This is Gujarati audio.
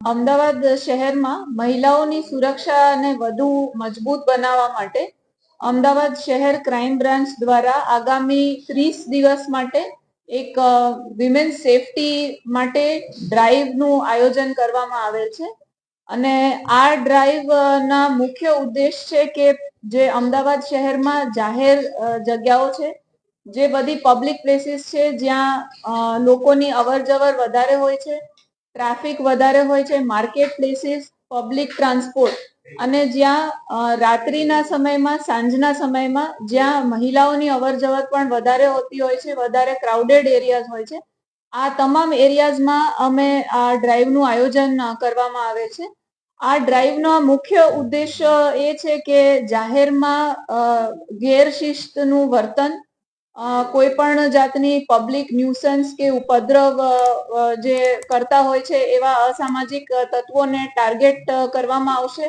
અમદાવાદ શહેરમાં મહિલાઓની સુરક્ષાને વધુ મજબૂત બનાવવા માટે અમદાવાદ શહેર ક્રાઇમ બ્રાન્ચ દ્વારા આગામી 30 દિવસ માટે એક વિમેન સેફટી માટે ડ્રાઈવનું આયોજન કરવામાં આવેલ છે અને આ ડ્રાઈવના મુખ્ય ઉદ્દેશ છે કે જે અમદાવાદ શહેરમાં જાહેર જગ્યાઓ છે, જે બધી પબ્લિક પ્લેસીસ છે જ્યાં લોકોની અવરજવર વધારે હોય છે, ટ્રાફિક વધારે હોય છે, માર્કેટ પ્લેસીસ, પબ્લિક ટ્રાન્સપોર્ટ અને જ્યાં રાત્રિના સમયમાં, સાંજના સમયમાં જ્યાં મહિલાઓની અવરજવર પણ વધારે હોતી હોય છે, વધારે ક્રાઉડેડ એરિયાઝ હોય છે, આ તમામ એરિયાઝમાં અમે આ ડ્રાઈવનું આયોજન કરવામાં આવે છે. આ ડ્રાઈવનો મુખ્ય ઉદ્દેશ્ય એ છે કે જાહેરમાં ગેરશિસ્તનું વર્તન, કોઈ પણ જાતની પબ્લિક ન્યુસન્સ કે ઉપદ્રવ જે કરતા હોય છે એવા અસામાજિક તત્વોને ટાર્ગેટ કરવામાં આવશે